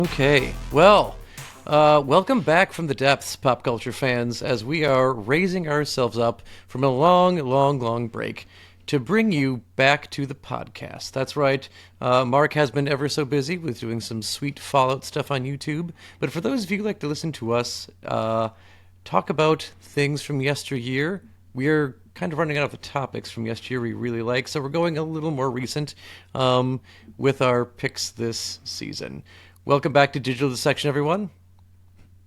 Okay, well, welcome back from the depths, pop culture fans, as we are raising ourselves up from a long break to bring you back to the podcast. That's right, Mark has been ever so busy with doing some sweet Fallout stuff on YouTube, but for those of you who like to listen to us talk about things from yesteryear, we're kind of running out of the topics from yesteryear we really like, so we're going a little more recent with our picks this season. Welcome back to Digital Dissection, everyone.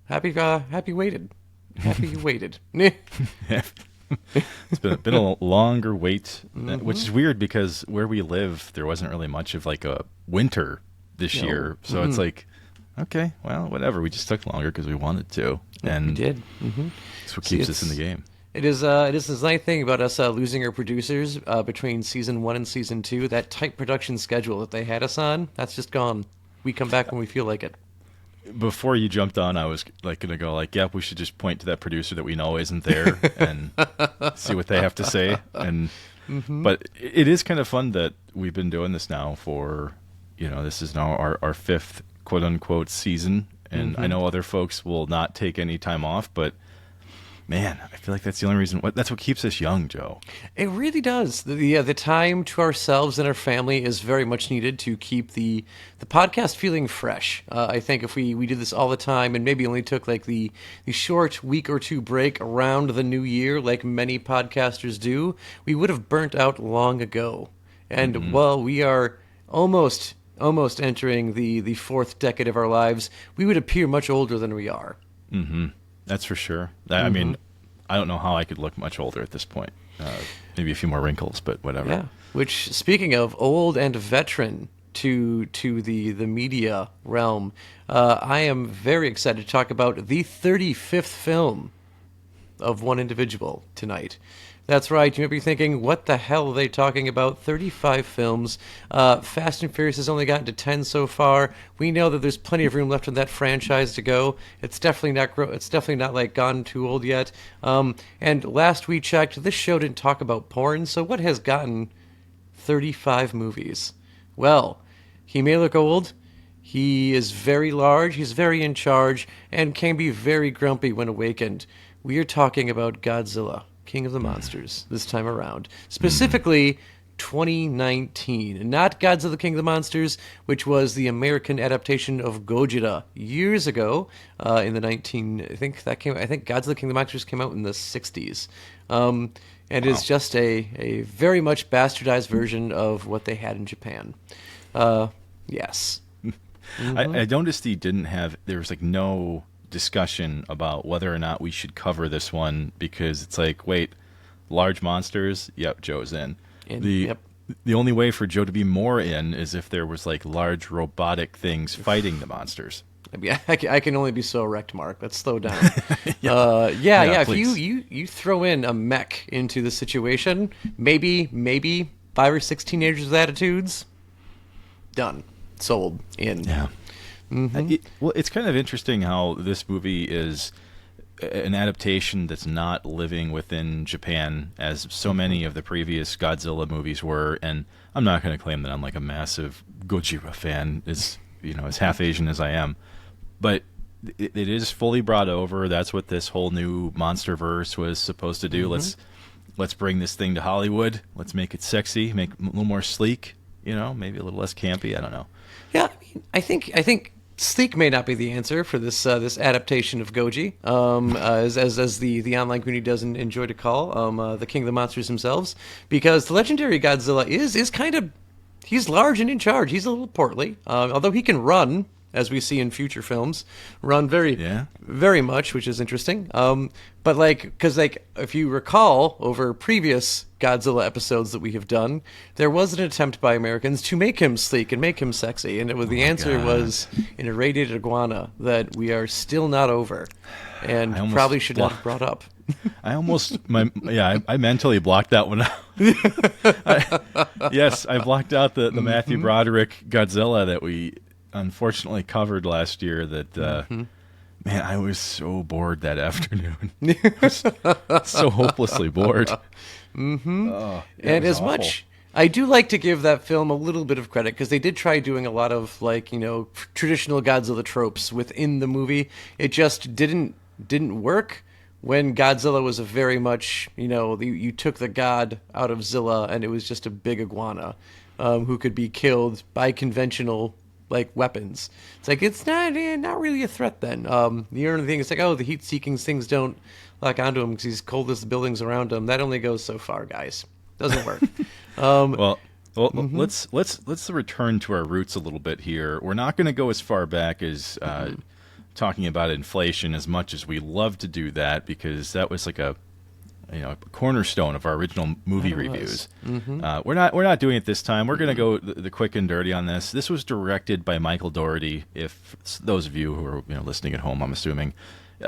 Happy you waited. Happy you waited. It's been a longer wait, which is weird because where we live, there wasn't really much of like a winter this year. So it's like, okay, well, whatever. We just took longer because we wanted to, and we did. That's what keeps us in the game. It is this nice thing about us losing our producers between season 1 and season 2. That tight production schedule that they had us on, that's just gone. We come back when we feel like it. Before you jumped on, I was like going to go like, yep, we should just point to that producer that we know isn't there and see what they have to say. And But it is kind of fun that we've been doing this now for, this is now our fifth quote unquote season. And I know other folks will not take any time off, but man, I feel like that's the only reason. That's what keeps us young, Joe. It really does. The time to ourselves and our family is very much needed to keep the podcast feeling fresh. I think if we did this all the time and maybe only took like the short week or two break around the new year, like many podcasters do, we would have burnt out long ago. And while we are almost entering the fourth decade of our lives, we would appear much older than we are. That's for sure. I mean, I don't know how I could look much older at this point. Maybe a few more wrinkles, but whatever. Yeah. Which, speaking of old and veteran to the media realm, I am very excited to talk about the 35th film of one individual tonight. That's right. You might be thinking, what the hell are they talking about? 35 films. Fast and Furious has only gotten to 10 so far. We know that there's plenty of room left in that franchise to go. It's definitely not like gone too old yet. And last we checked, this show didn't talk about porn. So what has gotten 35 movies? Well, he may look old. He is very large. He's very in charge, and can be very grumpy when awakened. We are talking about Godzilla, King of the Monsters, this time around. Specifically, 2019. And not Godzilla, King of the Monsters, which was the American adaptation of Gojira years ago in the I think Godzilla, King of the Monsters came out in the 60s. And is just a very much bastardized version of what they had in Japan. Yes. I noticed there was like no discussion about whether or not we should cover this one, because it's like, wait, large monsters? Yep, Joe's in. The only way for Joe to be more in is if there was like large robotic things fighting the monsters. I can only be so erect, Mark. Let's slow down. If you throw in a mech into the situation, maybe 5 or 6 teenagers with attitudes, done, sold, in. Yeah. It's kind of interesting how this movie is an adaptation that's not living within Japan, as so many of the previous Godzilla movies were. And I'm not going to claim that I'm like a massive Gojira fan, as half Asian as I am, but it is fully brought over. That's what this whole new MonsterVerse was supposed to do. Let's bring this thing to Hollywood. Let's make it sexy, make it a little more sleek. Maybe a little less campy. I don't know. Yeah, I think sleek may not be the answer for this adaptation of Goji, as the online community doesn't enjoy to call the King of the Monsters themselves, because the legendary Godzilla is kind of, he's large and in charge. He's a little portly, although he can run, as we see in future films, run very much, which is interesting. But because if you recall, over previous Godzilla episodes that we have done, there was an attempt by Americans to make him sleek and make him sexy, and the answer was an irradiated iguana that we are still not over, and probably should not have brought up. I mentally blocked that one out. Yes, I blocked out the Matthew Broderick Godzilla that we unfortunately covered last year. Man, I was so bored that afternoon. I was so hopelessly bored. And as awful. I do like to give that film a little bit of credit because they did try doing a lot of like traditional Godzilla tropes within the movie. It just didn't work when Godzilla was a very much you took the god out of Zilla and it was just a big iguana who could be killed by conventional like weapons. It's like it's not really a threat then. The only thing is like the heat-seeking things don't lock onto him because he's cold as the buildings around him. That only goes so far, guys. Doesn't work. Well, let's return to our roots a little bit here. We're not going to go as far back as talking about inflation as much as we love to do that because that was like a cornerstone of our original movie reviews. We're not doing it this time. We're going to go the quick and dirty on this. This was directed by Michael Dougherty. If those of you who are listening at home, I'm assuming.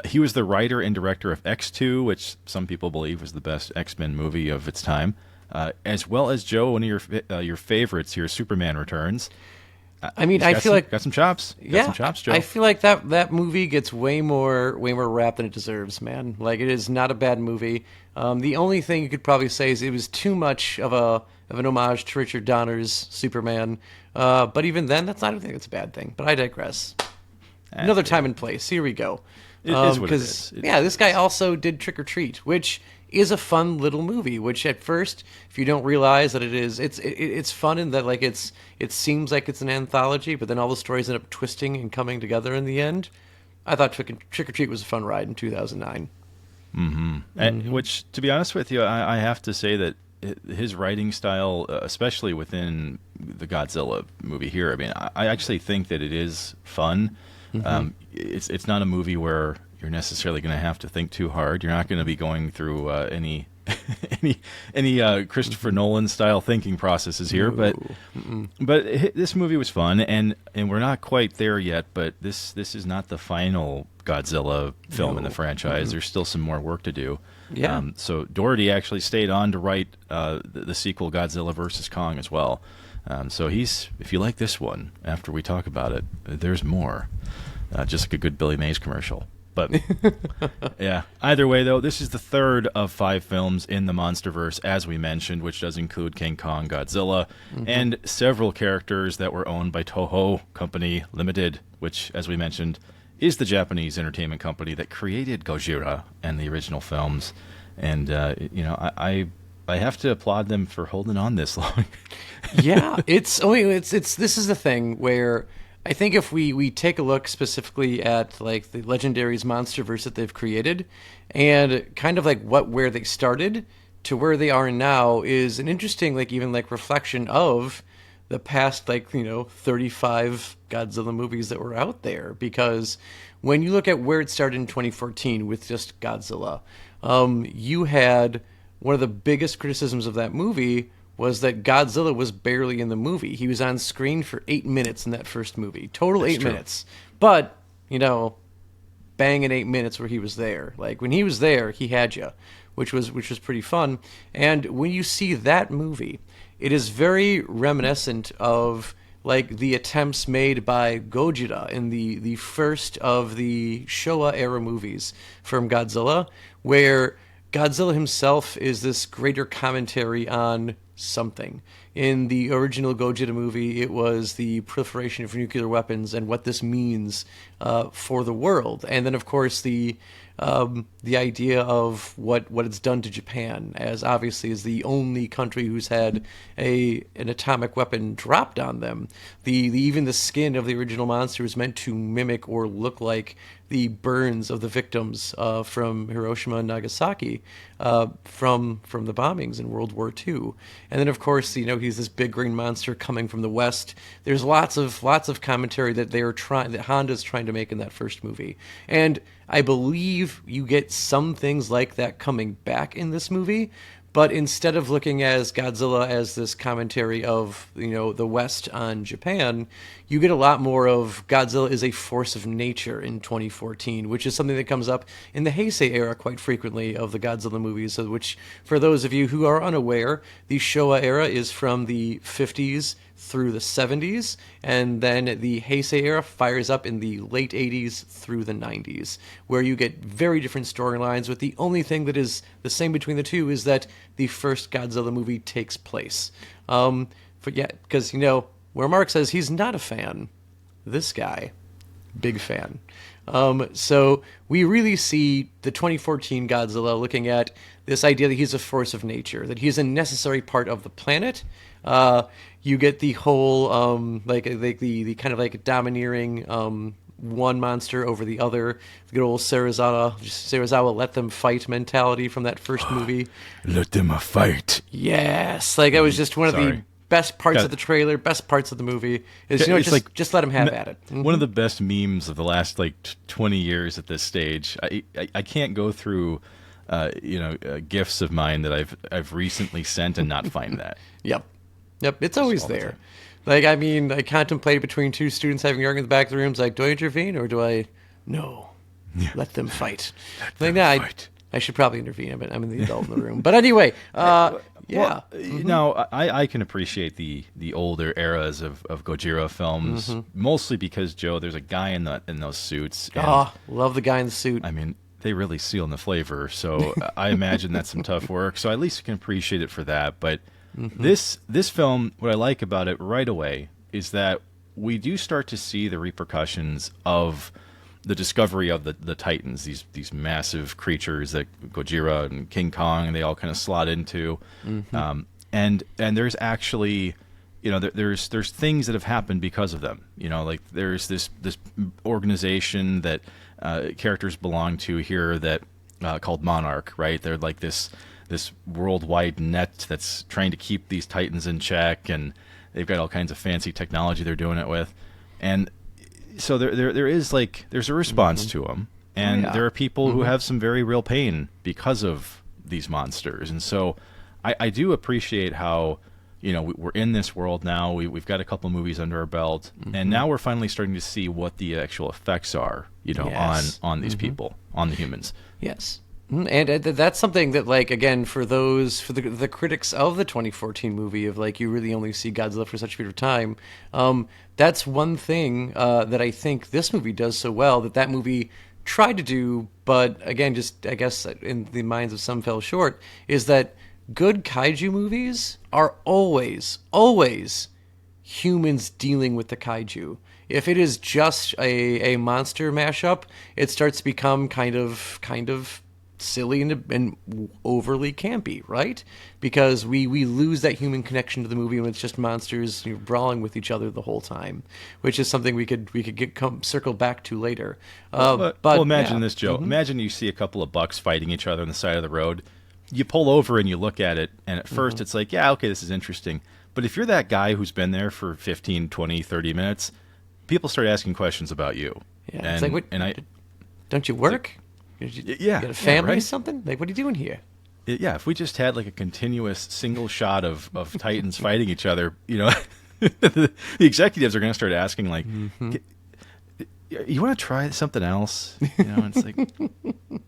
He was the writer and director of X2, which some people believe was the best X-Men movie of its time, as well as Joe, one of your favorites here, Superman Returns. I mean, I feel like got some chops. Got some chops, Joe. I feel like that movie gets way more rap than it deserves, man. Like it is not a bad movie. The only thing you could probably say is it was too much of an homage to Richard Donner's Superman. But even then, I don't think it's a bad thing. But I digress. Another time and place. Here we go. It is what it is. This guy also did Trick or Treat, which is a fun little movie. Which at first, if you don't realize that it's fun in that like it seems like it's an anthology, but then all the stories end up twisting and coming together in the end. I thought Trick or Treat was a fun ride in 2009. And which, to be honest with you, I have to say that his writing style, especially within the Godzilla movie here, I mean, I actually think that it is fun. It's not a movie where you're necessarily going to have to think too hard. You're not going to be going through any Christopher Nolan style thinking processes here. But this movie was fun, and we're not quite there yet. But this is not the final Godzilla film in the franchise. There's still some more work to do. Yeah. So Dougherty actually stayed on to write the sequel Godzilla vs. Kong as well. So if you like this one, after we talk about it, there's more. Just like a good Billy Mays commercial. But yeah, either way though, this is the third of 5 films in the MonsterVerse, as we mentioned, which does include King Kong, Godzilla, and several characters that were owned by Toho Company Limited, which, as we mentioned, is the Japanese entertainment company that created Gojira and the original films. And I have to applaud them for holding on this long. Yeah, this is the thing where I think if we take a look specifically at like the Legendary's MonsterVerse that they've created, and kind of like where they started to where they are now is an interesting reflection of the past 35 Godzilla movies that were out there. Because when you look at where it started in 2014 with just Godzilla, you had one of the biggest criticisms of that movie was that Godzilla was barely in the movie. He was on screen for 8 minutes in that first movie. Total 8 minutes. But, bang in 8 minutes where he was there. Like, when he was there, he had you, which was pretty fun. And when you see that movie, it is very reminiscent of, like, the attempts made by Gojira in the first of the Showa-era movies from Godzilla, where Godzilla himself is this greater commentary on something. In the original Gojira movie, it was the proliferation of nuclear weapons and what this means for the world. And then, of course, the idea of what it's done to Japan, as obviously is the only country who's had an atomic weapon dropped on them. Even the skin of the original monster is meant to mimic or look like the burns of the victims from Hiroshima and Nagasaki from the bombings in World War II. And then, of course, he's this big green monster coming from the west. There's lots of commentary that that Honda's trying to make in that first movie, and I believe you get some things like that coming back in this movie. But instead of looking as Godzilla as this commentary of, the West on Japan, you get a lot more of Godzilla is a force of nature in 2014, which is something that comes up in the Heisei era quite frequently of the Godzilla movies, which, for those of you who are unaware, the Showa era is from the 50s through the 70s, and then the Heisei era fires up in the late 80s through the 90s, where you get very different storylines, with the only thing that is the same between the two is that the first Godzilla movie takes place. Because, where Mark says he's not a fan, this guy, big fan. So we really see the 2014 Godzilla looking at this idea that he's a force of nature, that he's a necessary part of the planet. You get the whole the kind of like domineering one monster over the other, the good old Serizawa let them fight mentality from that first movie. Let them fight. Yes, like that was just one of the best parts of the trailer, best parts of the movie. Is just let him have at it. Mm-hmm. One of the best memes of the last 20 years at this stage. I can't go through gifs of mine that I've recently sent and not find that. Yep, it's always there. Like, I mean, I contemplated between two students having an argument in the back of the room. It's like, do I intervene or do I? No, let them fight. Fight. I should probably intervene, but I'm the adult in the room. But anyway, yeah. Well, now, I can appreciate the older eras of Gojira films, mostly because, Joe, there's a guy in those suits. And, love the guy in the suit. I mean, they really seal in the flavor, so I imagine that's some tough work. So at least you can appreciate it for that. But this film, what I like about it right away is that we do start to see the repercussions of the discovery of the Titans, these massive creatures that Gojira and King Kong, and they all kind of slot into. And there's actually, there's things that have happened because of them. Like there's this organization that characters belong to here that called Monarch, right? They're like this worldwide net that's trying to keep these Titans in check, and they've got all kinds of fancy technology they're doing it with. And so there's a response to them, and there are people who have some very real pain because of these monsters. And so I do appreciate how we're in this world now. We've got a couple movies under our belt, and now we're finally starting to see what the actual effects are on these people, on the humans. Yes. And that's something that, like, again, for the critics of the 2014 movie of, like, you really only see Godzilla for such a period of time, that's one thing that I think this movie does so well that movie tried to do, but, again, just, I guess, in the minds of some fell short, is that good kaiju movies are always humans dealing with the kaiju. If it is just a monster mashup, it starts to become kind of silly and overly campy, right? Because we lose that human connection to the movie when it's just monsters brawling with each other the whole time, which is something we could circle back to later. But imagine this, Joe. Imagine you see a couple of bucks fighting each other on the side of the road. You pull over and you look at it, and at first it's like, yeah, okay, this is interesting. But if you're that guy who's been there for 15, 20, 30 minutes, people start asking questions about you. Yeah, it's like, what, don't you work? You got a family or something? Like, what are you doing here? Yeah, if we just had like a continuous single shot of Titans fighting each other, the executives are going to start asking, like, you want to try something else? It's like,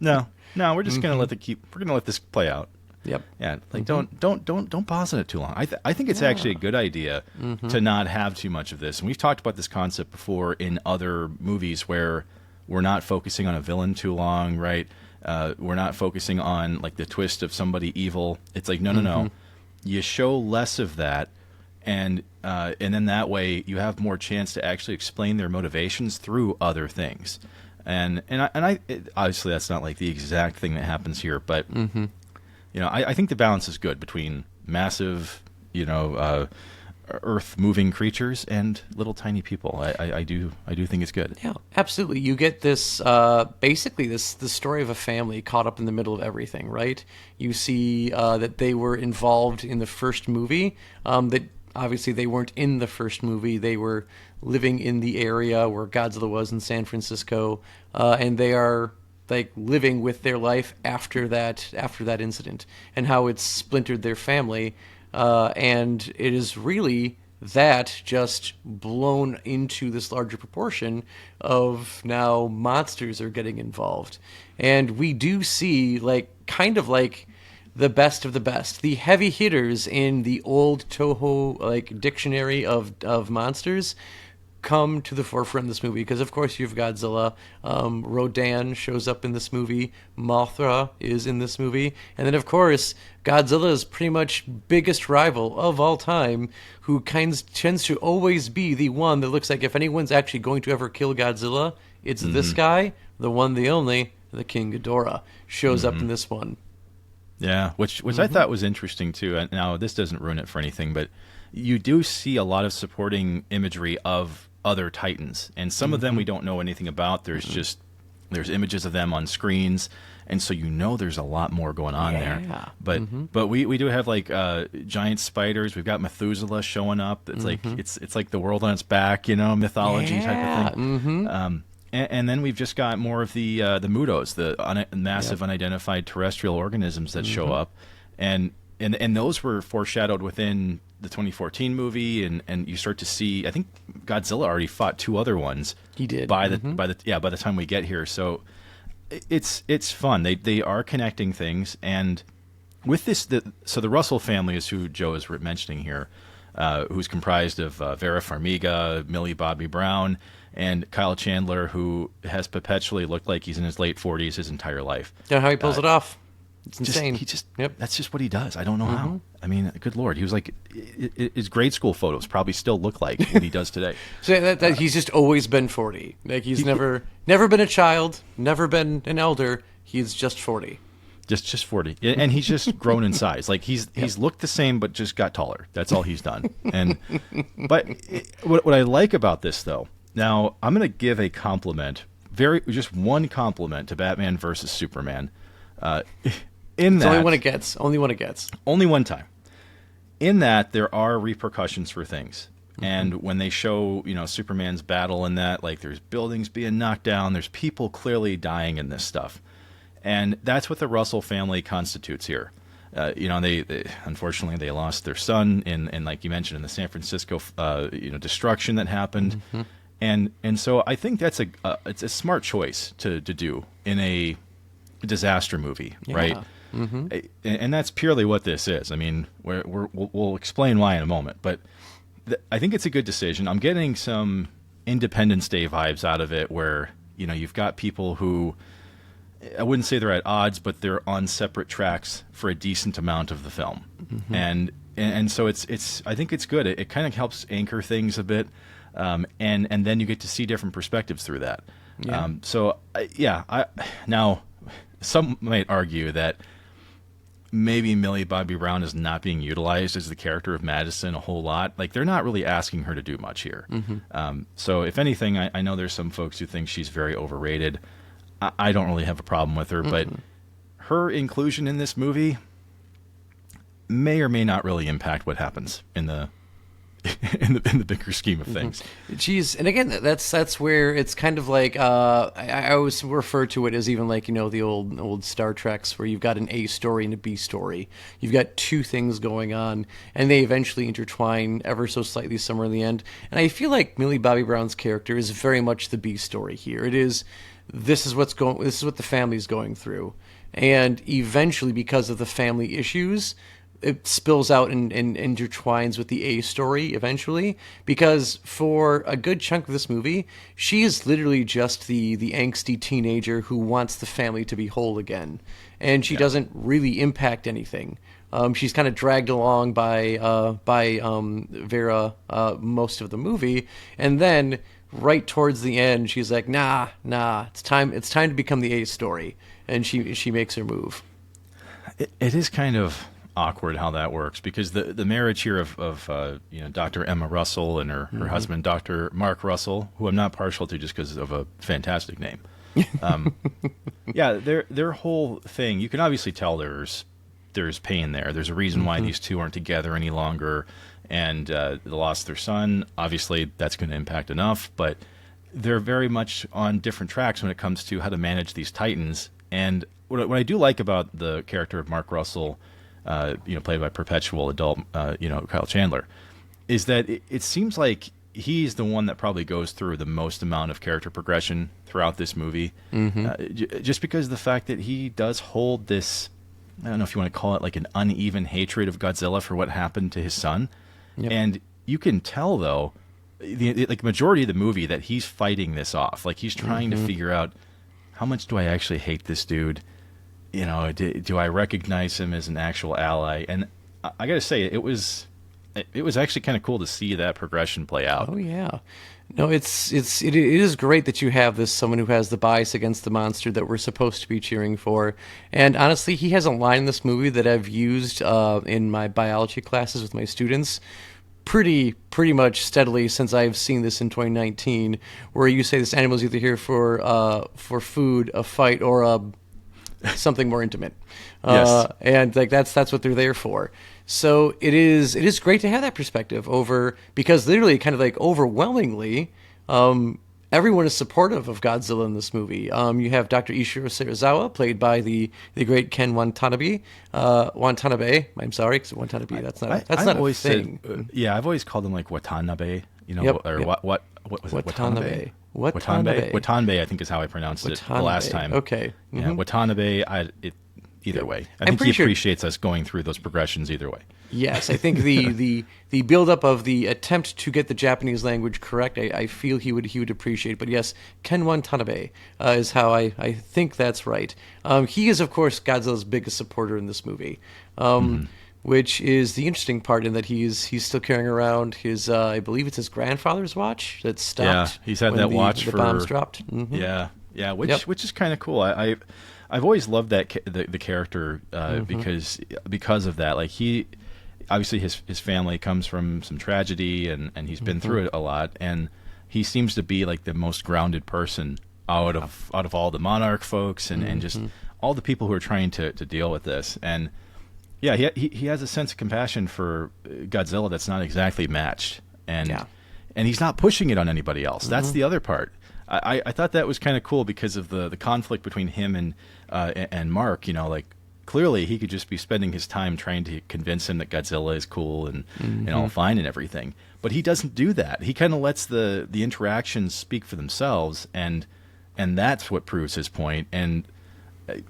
no, we're just going to let this play out. Yep. Yeah, like don't pause on it too long. I think it's actually a good idea to not have too much of this. And we've talked about this concept before in other movies where we're not focusing on a villain too long, right? We're not focusing on like the twist of somebody evil. It's like no. You show less of that, and then that way you have more chance to actually explain their motivations through other things. And I obviously that's not like the exact thing that happens here, but I think the balance is good between massive, earth-moving creatures and little tiny people. I do think it's good. Yeah, absolutely. You get this basically the story of a family caught up in the middle of everything, right? You see that they were involved in the first movie. That obviously they weren't in the first movie. They were living in the area where Godzilla was in San Francisco, and they are like living with their life after that incident, and how it's splintered their family. And it is really that just blown into this larger proportion of now monsters are getting involved. And we do see like kind of like the best of the best. The heavy hitters in the old Toho like dictionary of monsters come to the forefront in this movie because, of course, you have Godzilla. Rodan shows up in this movie. Mothra is in this movie. And then, of course, Godzilla's pretty much biggest rival of all time, who tends to always be the one that looks like if anyone's actually going to ever kill Godzilla, it's this guy, the one, the only, the King Ghidorah, shows up in this one. Yeah, which I thought was interesting, too. And now, this doesn't ruin it for anything, but you do see a lot of supporting imagery of other Titans, and some of them we don't know anything about. There's images of them on screens, and so there's a lot more going on there. But we do have like giant spiders. We've got Methuselah showing up. It's like it's like the world on its back, mythology type of thing. And then we've just got more of the Mutos, the massive unidentified terrestrial organisms that show up, and those were foreshadowed within the 2014 movie, and you start to see. I think Godzilla already fought two other ones. He did by the time we get here. So it's fun. They are connecting things, and with this, so the Russell family is who Joe is mentioning here, who's comprised of Vera Farmiga, Millie Bobby Brown, and Kyle Chandler, who has perpetually looked like he's in his late 40s his entire life. Yeah, how he pulls it off. It's insane. That's just what he does. I don't know how. I mean, good Lord. He was like, his grade school photos probably still look like what he does today. So he's just always been 40. Like he's never been a child, never been an elder. He's just 40. Just 40. And he's just grown in size. Like he's looked the same, but just got taller. That's all he's done. But what I like about this, though, now I'm going to give a compliment, just one compliment to Batman versus Superman. Only one it gets. Only one time. In that, there are repercussions for things. And when they show, Superman's battle and that, like there's buildings being knocked down, there's people clearly dying in this stuff. And that's what the Russell family constitutes here. They unfortunately they lost their son in like you mentioned in the San Francisco destruction that happened. And so I think that's it's a smart choice to do in a disaster movie, right? And that's purely what this is. I mean, we'll explain why in a moment, but I think it's a good decision. I'm getting some Independence Day vibes out of it, where you've got people who, I wouldn't say they're at odds, but they're on separate tracks for a decent amount of the film, and so it's I think it's good. It kind of helps anchor things a bit, and then you get to see different perspectives through that. Now. Some might argue that maybe Millie Bobby Brown is not being utilized as the character of Madison a whole lot. Like, they're not really asking her to do much here. So if anything, I know there's some folks who think she's very overrated. I don't really have a problem with her, but her inclusion in this movie may or may not really impact what happens in the in the bigger scheme of things. And again, that's where it's kind of like I always refer to it as even like the old Star Treks, where you've got an A story and a B story. You've got two things going on, and they eventually intertwine ever so slightly somewhere in the end. And I feel like Millie Bobby Brown's character is very much the B story here. It is this is what the family's going through, and eventually, because of the family issues, it spills out and intertwines with the A story eventually, because for a good chunk of this movie, she is literally just the angsty teenager who wants the family to be whole again, and she doesn't really impact anything. She's kind of dragged along by Vera most of the movie, and then right towards the end, she's like, nah, it's time to become the A story, and she makes her move. It is kind of awkward how that works, because the marriage here of Dr. Emma Russell and her husband Dr. Mark Russell, who I'm not partial to just because of a fantastic name. Their whole thing, you can obviously tell there's pain there. There's a reason why these two aren't together any longer, and they lost their son. Obviously, that's going to impact enough, but they're very much on different tracks when it comes to how to manage these Titans. And what I do like about the character of Mark Russell, played by perpetual adult, Kyle Chandler, is that it seems like he's the one that probably goes through the most amount of character progression throughout this movie, just because of the fact that he does hold this I don't know if you want to call it like an uneven hatred of Godzilla for what happened to his son. Yep. And you can tell, though, the majority of the movie that he's fighting this off. Like, he's trying to figure out, how much do I actually hate this dude? You know, do I recognize him as an actual ally? And I got to say, it was actually kind of cool to see that progression play out. Oh yeah, no, it is great that you have this someone who has the bias against the monster that we're supposed to be cheering for. And honestly, he has a line in this movie that I've used in my biology classes with my students pretty much steadily since I've seen this in 2019, where you say this animal is either here for food, a fight, or something more intimate. Yes. And like that's what they're there for. So it is great to have that perspective over, because literally kind of like overwhelmingly everyone is supportive of Godzilla in this movie. You have Dr. Ishiro Serizawa, played by the great Ken Watanabe. I'm sorry, because Watanabe, that's not a thing. I've always called him like Watanabe, you know, Yep, or yep. what was it? Watanabe. Watanabe, I think is how I pronounced it the last time. Okay. Yeah, Watanabe, either way. I think he appreciates us going through those progressions either way. Yes, I think the buildup of the attempt to get the Japanese language correct, I feel he would appreciate. But yes, Ken Watanabe is how I think that's right. He is, of course, Godzilla's biggest supporter in this movie, which is the interesting part in that he's still carrying around his, I believe it's his grandfather's watch that stopped. Yeah, he's had when that watch the for bombs dropped. Yeah, which is kind of cool. I've always loved that the character because of that. Like, he obviously his family comes from some tragedy, and he's been through it a lot, and he seems to be like the most grounded person out of all the Monarch folks and just all the people who are trying to deal with this. And yeah, he has a sense of compassion for Godzilla that's not exactly matched, and he's not pushing it on anybody else. That's the other part. I thought that was kind of cool because of the conflict between him and Mark. You know, like, clearly he could just be spending his time trying to convince him that Godzilla is cool and all fine and everything. But he doesn't do that. He kind of lets the interactions speak for themselves, and that's what proves his point. And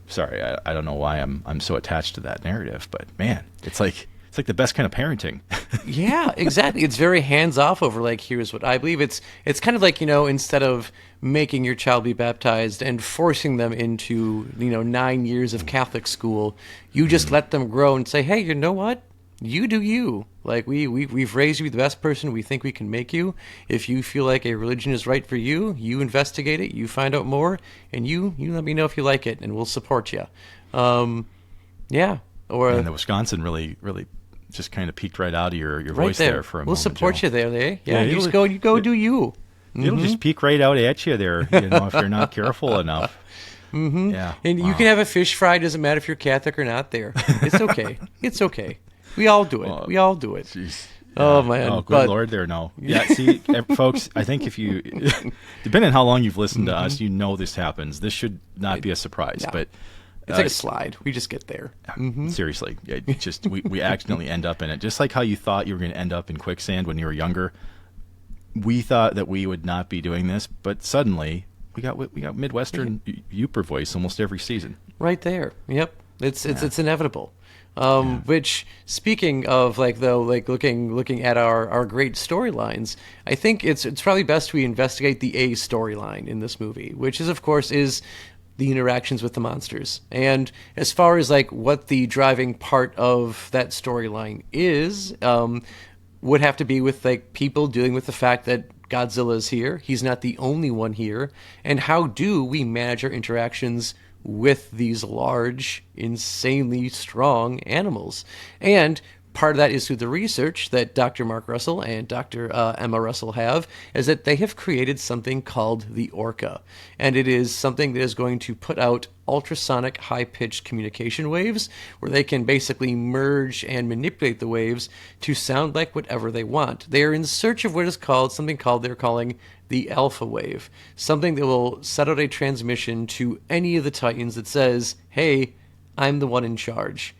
sorry, I don't know why I'm so attached to that narrative, but man, it's like the best kind of parenting. Yeah, exactly. It's very hands off over, like, here's what I believe. It's kind of like, you know, instead of making your child be baptized and forcing them into, you know, 9 years of Catholic school, you just let them grow and say, hey, you know what? You do you. Like, we've raised you the best person we think we can make you. If you feel like a religion is right for you, you investigate it, you find out more, and you let me know if you like it, and we'll support you. Yeah. And the Wisconsin really just kind of peeked right out of your voice there for a moment. We'll support you there, eh? Yeah, you just go do you. It'll just peek right out at you there, you know, if you're not careful enough. Yeah. And you can have a fish fry. Doesn't matter if you're Catholic or not there. It's okay. It's okay. We all do it. We all do it. Geez. Oh, man. Oh, good Lord there, no. Yeah, see, folks, I think if you, depending on how long you've listened to us, you know this happens. This should not be a surprise, but... It's like a slide. We just get there. Seriously. Yeah, just we accidentally end up in it. Just like how you thought you were going to end up in quicksand when you were younger. We thought that we would not be doing this, but suddenly we got Midwestern Yooper voice almost every season. Right there. Yep. It's inevitable. Which, speaking of, like, though, like, looking at our great storylines, I think it's probably best we investigate the A storyline in this movie, which is, of course, the interactions with the monsters. And as far as, like, what the driving part of that storyline is, would have to be with, like, people dealing with the fact that Godzilla is here. He's not the only one here. And how do we manage our interactions with these large, insanely strong animals? And part of that is through the research that Dr. Mark Russell and Dr. Emma Russell have, is that they have created something called the Orca. And it is something that is going to put out ultrasonic high-pitched communication waves where they can basically merge and manipulate the waves to sound like whatever they want. They are in search of what is called, they're calling the alpha wave, something that will set out a transmission to any of the Titans that says, hey, I'm the one in charge.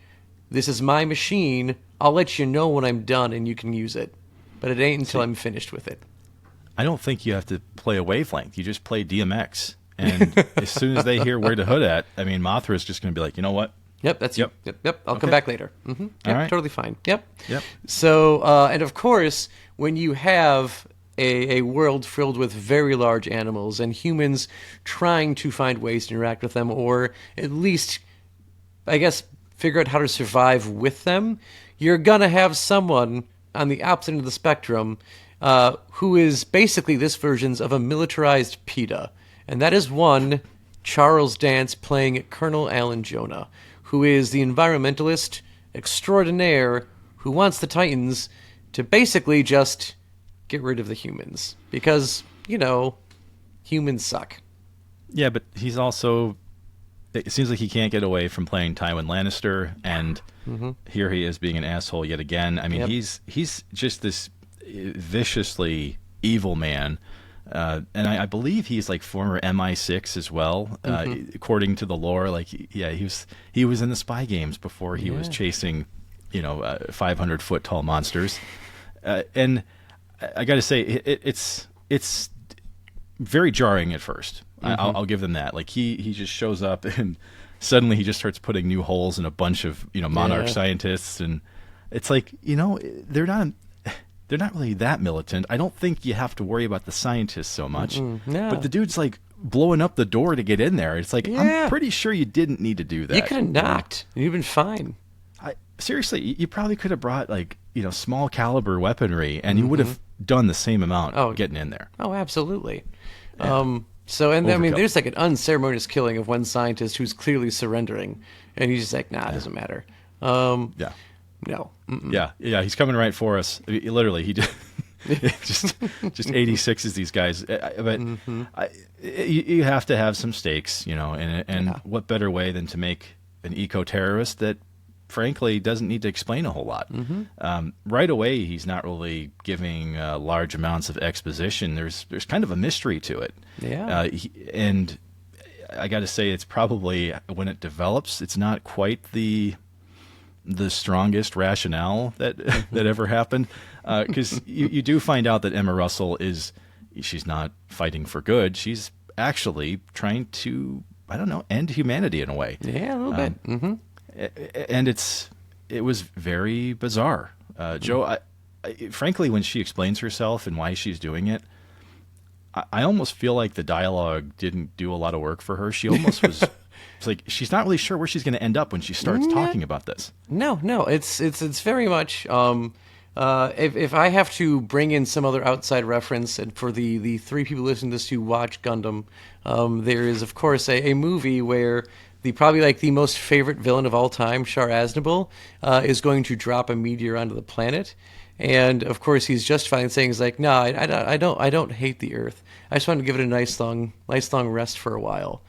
This is my machine. I'll let you know when I'm done and you can use it. But it ain't until I'm finished with it. I don't think you have to play a wavelength. You just play DMX. And as soon as they hear where to hood at, I mean, Mothra is just going to be like, you know what? Yep, that's you. Yep. I'll come back later. Yep, All right. totally fine. Yep. Yep. So, and of course, when you have a world filled with very large animals and humans trying to find ways to interact with them, or at least, I guess, figure out how to survive with them, you're gonna have someone on the opposite end of the spectrum who is basically this version's of a militarized PETA, and that is one Charles Dance playing Colonel Alan Jonah, who is the environmentalist extraordinaire who wants the Titans to basically just get rid of the humans because, humans suck. Yeah, but he's also... It seems like he can't get away from playing Tywin Lannister, and here he is being an asshole yet again. I mean, he's just this viciously evil man. And I believe he's like former MI6 as well, according to the lore. Like, he was in the spy games before he was chasing, 500-foot tall monsters. And I got to say, it's very jarring at first. I'll give them that. Like he just shows up and suddenly he just starts putting new holes in a bunch of monarch scientists, and it's like they're not really that militant. I don't think you have to worry about the scientists so much. No. But the dude's like blowing up the door to get in there. It's like, I'm pretty sure you didn't need to do that. You could have knocked. You've been fine. Seriously, you probably could have brought small caliber weaponry, and you would have done the same amount getting in there. Oh, absolutely. Yeah. I mean, there's like an unceremonious killing of one scientist who's clearly surrendering, and he's just like, nah, it doesn't matter. No. Yeah, he's coming right for us. Literally, he did. just 86 is these guys, but you have to have some stakes, and what better way than to make an eco-terrorist that frankly doesn't need to explain a whole lot. Right away, he's not really giving large amounts of exposition. There's kind of a mystery to it. And I got to say, it's probably, when it develops, it's not quite the strongest rationale that ever happened, because you do find out that Emma Russell she's not fighting for good. She's actually trying to, I don't know, end humanity in a way. Yeah, a little bit. And it was very bizarre. Joe, frankly, when she explains herself and why she's doing it, I almost feel like the dialogue didn't do a lot of work for her. She almost was... It's like she's not really sure where she's going to end up when she starts talking about this. No, it's very much... if I have to bring in some other outside reference, and for the three people listening to this who watch Gundam, there is, of course, a movie where probably the most favorite villain of all time, Char Aznable, is going to drop a meteor onto the planet. And of course, he's justifying saying, "He's like, no, I don't hate the Earth. I just want to give it a nice long rest for a while."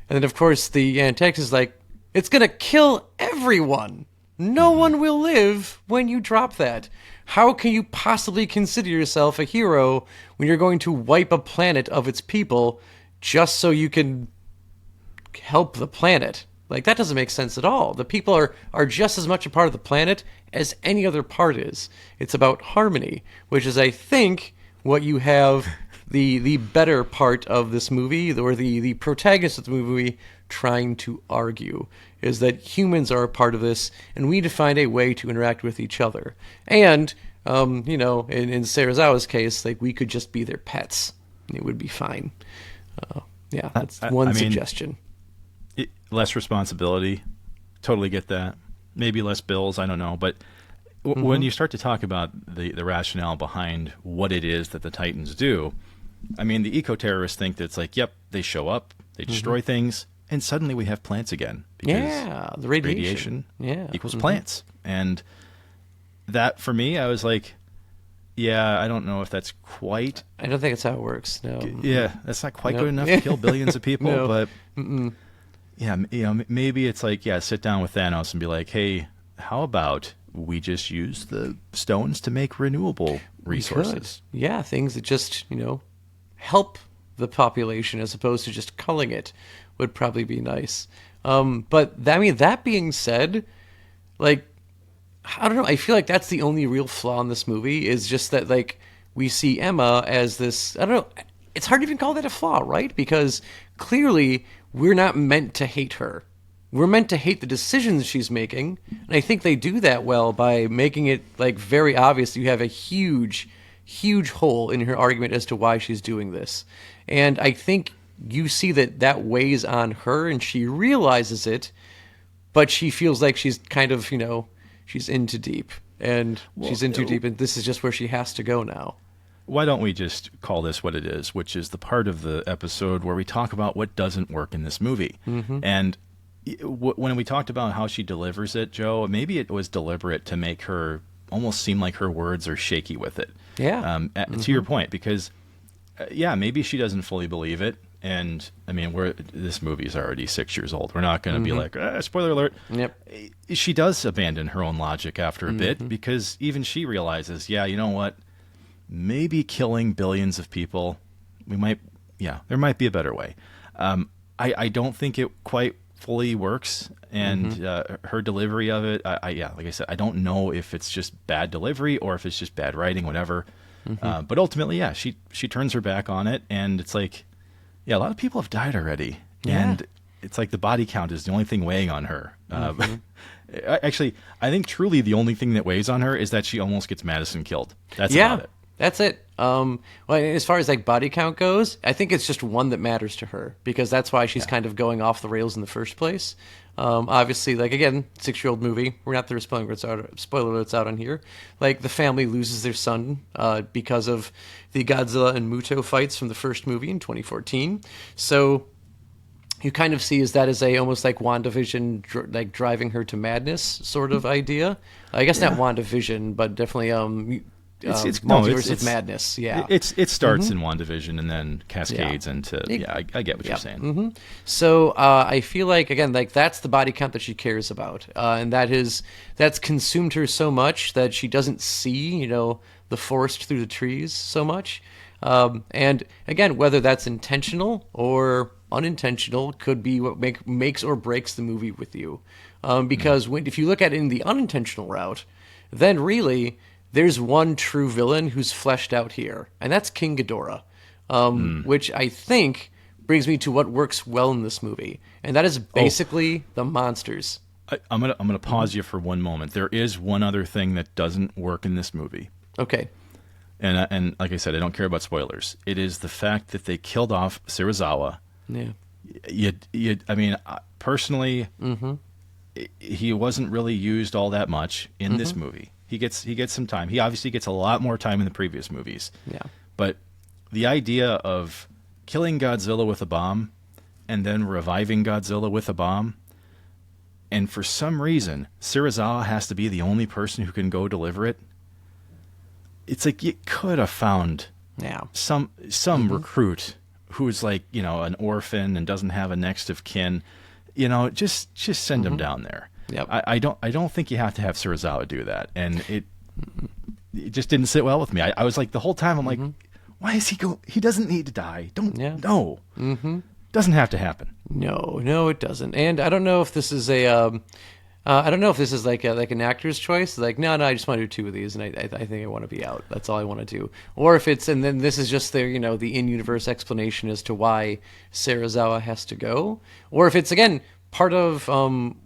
And then, of course, the antagonist is like, "It's gonna kill everyone. No one will live when you drop that. How can you possibly consider yourself a hero when you're going to wipe a planet of its people just so you can help the planet? Like, that doesn't make sense at all. The people are just as much a part of the planet as any other part is. It's about harmony, which is, I think, what you have the better part of this movie, or the protagonist of the movie trying to argue, is that humans are a part of this, and we need to find a way to interact with each other. And, in Serizawa's case, we could just be their pets. It would be fine. That's one suggestion. Less responsibility, totally get that. Maybe less bills, I don't know. But when you start to talk about the rationale behind what it is that the Titans do, I mean, the eco-terrorists think that it's like, yep, they show up, they destroy things, and suddenly we have plants again. Because the radiation equals plants. And that, for me, I was like, yeah, I don't know if that's quite... I don't think it's how it works, no. Yeah, that's not quite good enough to kill billions of people, but... Yeah, maybe it's like, sit down with Thanos and be like, hey, how about we just use the stones to make renewable resources? Yeah, things that just, help the population as opposed to just culling it would probably be nice. But that being said, I don't know, I feel like that's the only real flaw in this movie, is just that, we see Emma as this, I don't know, it's hard to even call that a flaw, right? Because clearly we're not meant to hate her. we're meant to hate the decisions she's making, and I think they do that well by making it like very obvious you have a huge, huge hole in her argument as to why she's doing this. And I think you see that weighs on her, and she realizes it, but she feels like she's kind of, she's in too deep, and she's in too deep, and this is just where she has to go now. Why don't we just call this what it is, which is the part of the episode where we talk about what doesn't work in this movie. And when we talked about how she delivers it, Joe, maybe it was deliberate to make her almost seem like her words are shaky with it. Yeah. To your point, because, maybe she doesn't fully believe it. And, I mean, this movie is already 6 years old. We're not going to be like, spoiler alert. Yep. She does abandon her own logic after a bit, because even she realizes, you know what? Maybe killing billions of people, there might be a better way. I don't think it quite fully works, and her delivery of it, like I said, I don't know if it's just bad delivery or if it's just bad writing, whatever. But ultimately, she turns her back on it, and it's like, a lot of people have died already, and it's like the body count is the only thing weighing on her. Actually, I think truly the only thing that weighs on her is that she almost gets Madison killed. That's about it. That's it. Well, as far as like body count goes, I think it's just one that matters to her, because that's why she's kind of going off the rails in the first place. Obviously, like, again, 6-year-old movie. We're not there spoiler alerts out on here. Like, the family loses their son because of the Godzilla and Muto fights from the first movie in 2014. So you kind of see that as almost like WandaVision, like driving her to madness sort of idea. I guess not WandaVision, but definitely it's Multiverse of Madness. It starts in WandaVision and then cascades into I get what you're saying. So I feel like, again, like that's the body count that she cares about, and that's consumed her so much that she doesn't see the forest through the trees so much. And again, whether that's intentional or unintentional could be what makes or breaks the movie with you, because if you look at it in the unintentional route, then really there's one true villain who's fleshed out here, and that's King Ghidorah, which I think brings me to what works well in this movie, and that is basically the monsters. I'm gonna pause you for one moment. There is one other thing that doesn't work in this movie. Okay. And like I said, I don't care about spoilers. It is the fact that they killed off Serizawa. Yeah. I mean, personally, he wasn't really used all that much in this movie. He gets some time. He obviously gets a lot more time in the previous movies. Yeah. But the idea of killing Godzilla with a bomb and then reviving Godzilla with a bomb, and for some reason Serizawa has to be the only person who can go deliver it. It's like you could have found some recruit who's like, an orphan and doesn't have a next of kin. Just send him down there. Yep. I don't think you have to have Serizawa do that, and it just didn't sit well with me. I was like, the whole time I'm like, why is he go? He doesn't need to die. No. Doesn't have to happen. No, it doesn't. And I don't know if this is like an actor's choice. Like, no, I just want to do 2 of these, and I think I want to be out. That's all I want to do. Or if it's, and then this is just the the in-universe explanation as to why Serizawa has to go. Or if it's, again, part of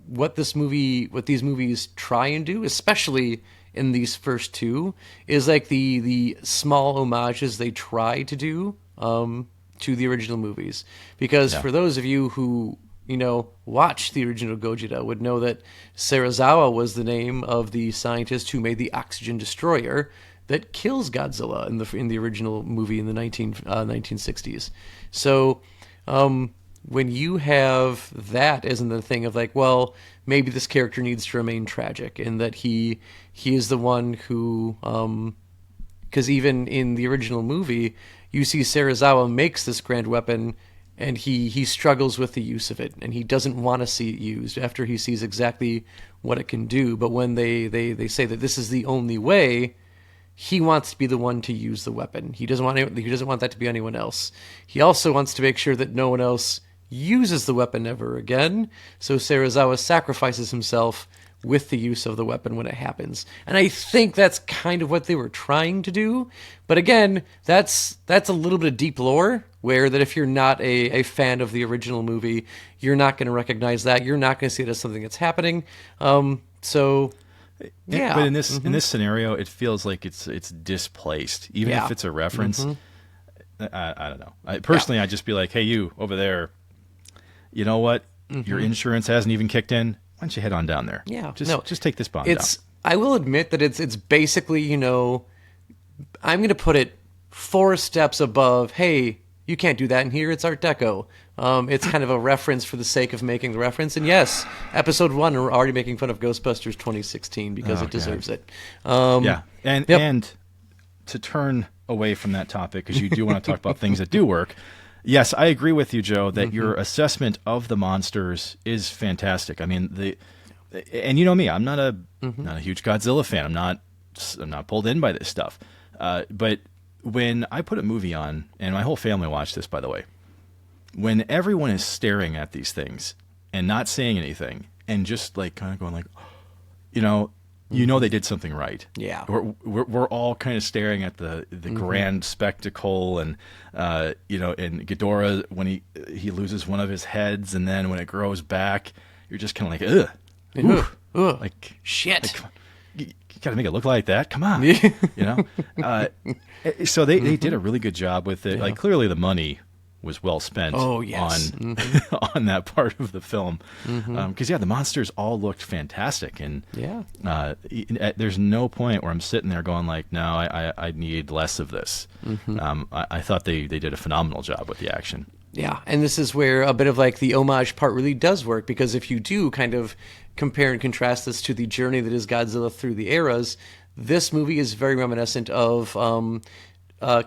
what these movies try and do, especially in these first 2, is like the small homages they try to do to the original movies. Because for those of you who watch the original Gojira would know that Serizawa was the name of the scientist who made the oxygen destroyer that kills Godzilla in the original movie in the 1960s. So when you have that as in the thing of like, well, maybe this character needs to remain tragic, and that he is the one who, because even in the original movie, you see Serizawa makes this grand weapon, and he struggles with the use of it, and he doesn't want to see it used after he sees exactly what it can do. But when they say that this is the only way, he wants to be the one to use the weapon. He doesn't want that to be anyone else. He also wants to make sure that no one else uses the weapon ever again. So Serizawa sacrifices himself with the use of the weapon when it happens. And I think that's kind of what they were trying to do. But again, that's a little bit of deep lore, where that if you're not a fan of the original movie, you're not going to recognize that. You're not going to see it as something that's happening. So, yeah. But in this scenario, it feels like it's displaced, even if it's a reference. I don't know. I'd just be like, hey, you over there, you know what? Your insurance hasn't even kicked in. Why don't you head on down there? Yeah. Just take this bond down. I will admit that it's basically, I'm going to put it 4 steps above, hey, you can't do that in here. It's Art Deco. It's kind of a reference for the sake of making the reference. And yes, episode 1, we're already making fun of Ghostbusters 2016 because it deserves it. And to turn away from that topic, because you do want to talk about things that do work. Yes, I agree with you, Joe, that your assessment of the monsters is fantastic. I mean, and you know me, I'm not a huge Godzilla fan. I'm not pulled in by this stuff. But when I put a movie on, and my whole family watched this, by the way, when everyone is staring at these things and not saying anything and just like kind of going like, they did something right. Yeah. We're all kind of staring at the grand spectacle, and and Ghidorah, when he loses one of his heads, and then when it grows back, you're just kind of like, ugh, like shit. Like, you gotta make it look like that. Come on, So they did a really good job with it. Yeah. Like clearly the money was well spent on that part of the film, because the monsters all looked fantastic, and there's no point where I'm sitting there going like, no, I need less of this. I thought they did a phenomenal job with the action. Yeah, and this is where a bit of like the homage part really does work, because if you do kind of compare and contrast this to the journey that is Godzilla through the eras, this movie is very reminiscent of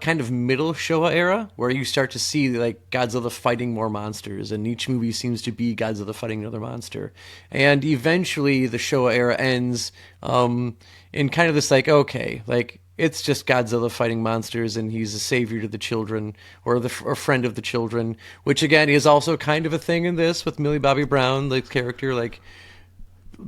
kind of middle Showa era, where you start to see like Godzilla fighting more monsters, and each movie seems to be Godzilla fighting another monster. And eventually the Showa era ends in kind of this like, okay, like it's just Godzilla fighting monsters, and he's a savior to the children, or friend of the children, which again is also kind of a thing in this with Millie Bobby Brown, the character, like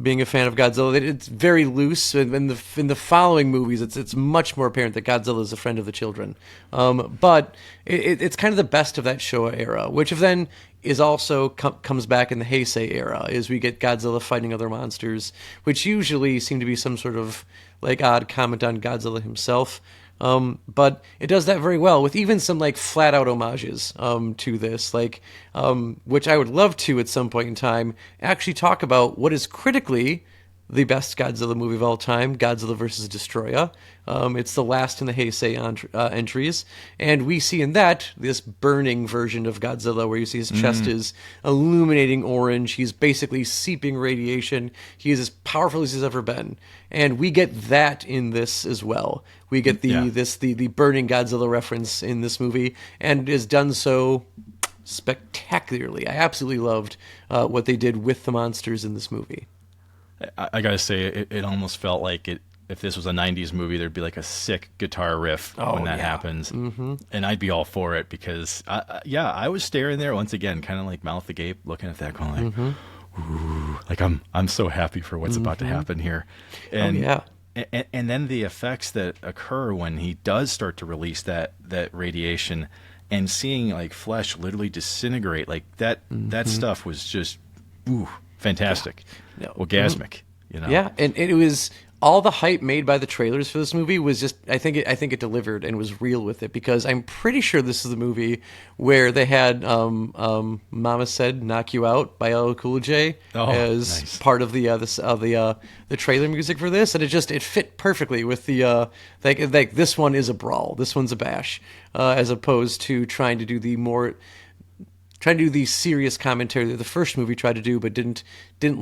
being a fan of Godzilla. It's very loose. In the following movies, it's much more apparent that Godzilla is a friend of the children. But it's kind of the best of that Showa era, which then is also comes back in the Heisei era, is we get Godzilla fighting other monsters, which usually seem to be some sort of like odd comment on Godzilla himself. But it does that very well, with even some like flat out homages to this, like which I would love to at some point in time actually talk about what is critically the best Godzilla movie of all time, Godzilla vs. Destroya. It's the last in the Heisei entries, and we see in that this burning version of Godzilla, where you see his chest is illuminating orange. He's basically seeping radiation. He is as powerful as he's ever been, and we get that in this as well. We get the burning Godzilla reference in this movie, and is done so spectacularly. I absolutely loved what they did with the monsters in this movie. I gotta say, it almost felt like if this was a 90s movie, there'd be like a sick guitar riff when that happens. And I'd be all for it, because, I was staring there once again, kind of like mouth agape, looking at that, going like, ooh, like I'm so happy for what's about to happen here. And, and then the effects that occur when he does start to release that radiation, and seeing like flesh literally disintegrate, like that stuff was just fantastic. Orgasmic, Yeah, and it was all the hype made by the trailers for this movie was just, I think it delivered and was real with it, because I'm pretty sure this is the movie where they had "Mama Said Knock You Out" by LL Cool J as part of the trailer music for this, and it fit perfectly with the like this one is a brawl, this one's a bash, as opposed to trying to do the serious commentary that the first movie tried to do, but didn't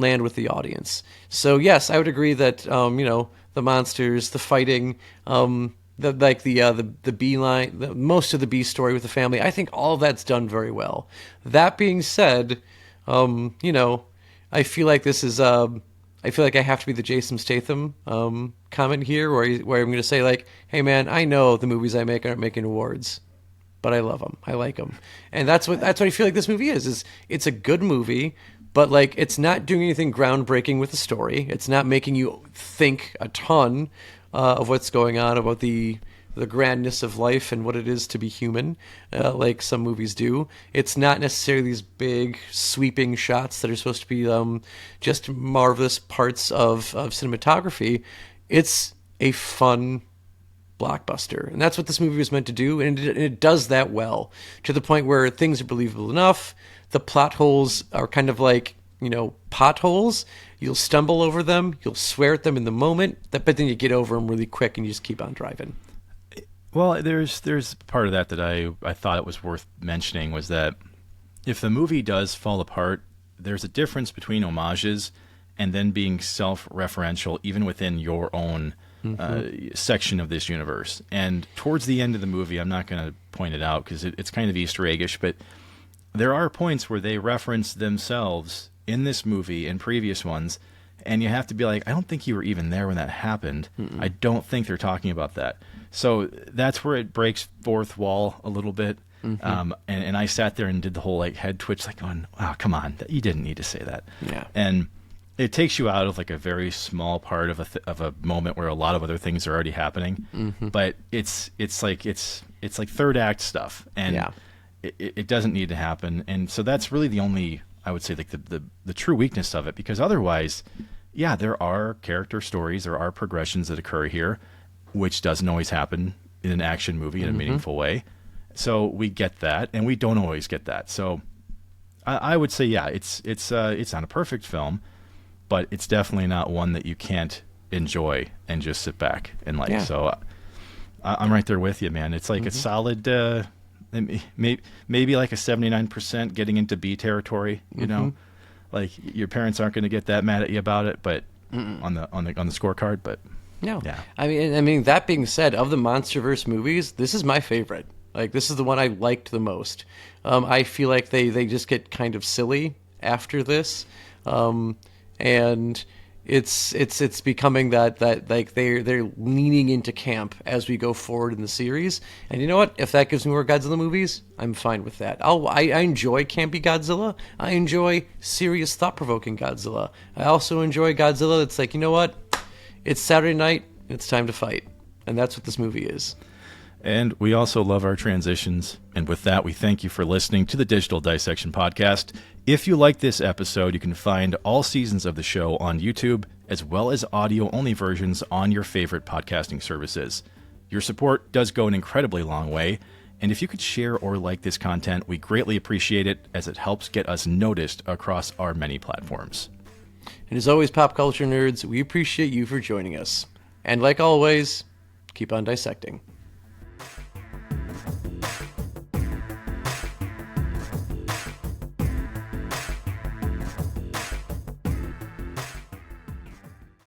land with the audience. So yes, I would agree that the monsters, the fighting, the bee line, most of the bee story with the family, I think all of that's done very well. That being said, I feel like this is I feel like I have to be the Jason Statham comment here, where I'm going to say like, hey man, I know the movies I make aren't making awards, but I love them. I like them. And that's what I feel like this movie is it's a good movie but like it's not doing anything groundbreaking with the story. It's not making you think a ton of what's going on about the grandness of life and what it is to be human, like some movies do. It's not necessarily these big sweeping shots that are supposed to be just marvelous parts of cinematography. It's a fun blockbuster, and that's what this movie was meant to do, and it does that well, to the point where things are believable enough. The plot holes are kind of like, potholes. You'll stumble over them, you'll swear at them in the moment, but then you get over them really quick and you just keep on driving. Well, there's part of that I thought it was worth mentioning, was that if the movie does fall apart, there's a difference between homages and then being self-referential even within your own section of this universe. And towards the end of the movie, I'm not going to point it out because it's kind of Easter eggish, but there are points where they reference themselves in this movie and previous ones, and you have to be like, I don't think you were even there when that happened. I don't think they're talking about that. So that's where it breaks fourth wall a little bit. And I sat there and did the whole like head twitch, like going, "Oh, come on, you didn't need to say that." Yeah. And it takes you out of like a very small part of a moment where a lot of other things are already happening. But it's like third act stuff, and it doesn't need to happen. And so that's really the only, I would say, like the true weakness of it, because otherwise, yeah, there are character stories, there are progressions that occur here, which doesn't always happen in an action movie in a meaningful way. So we get that, and we don't always get that. So I would say, yeah, it's not a perfect film, but it's definitely not one that you can't enjoy and just sit back and like. Yeah. So I'm right there with you, man. It's like a solid, maybe like a 79% getting into B territory. You know, like your parents aren't going to get that mad at you about it, but on the scorecard, but. No. Yeah. I mean, that being said, of the MonsterVerse movies, this is my favorite. Like, this is the one I liked the most. I feel like they just get kind of silly after this, and it's becoming that like they're leaning into camp as we go forward in the series. And you know what? If that gives me more Godzilla movies, I'm fine with that. I enjoy campy Godzilla. I enjoy serious, thought-provoking Godzilla. I also enjoy Godzilla that's like, you know what? It's Saturday night, it's time to fight. And that's what this movie is. And we also love our transitions. And with that, we thank you for listening to the Digital Dissection Podcast. If you like this episode, you can find all seasons of the show on YouTube, as well as audio-only versions on your favorite podcasting services. Your support does go an incredibly long way. And if you could share or like this content, we greatly appreciate it, as it helps get us noticed across our many platforms. And as always, pop culture nerds, we appreciate you for joining us. And like always, keep on dissecting.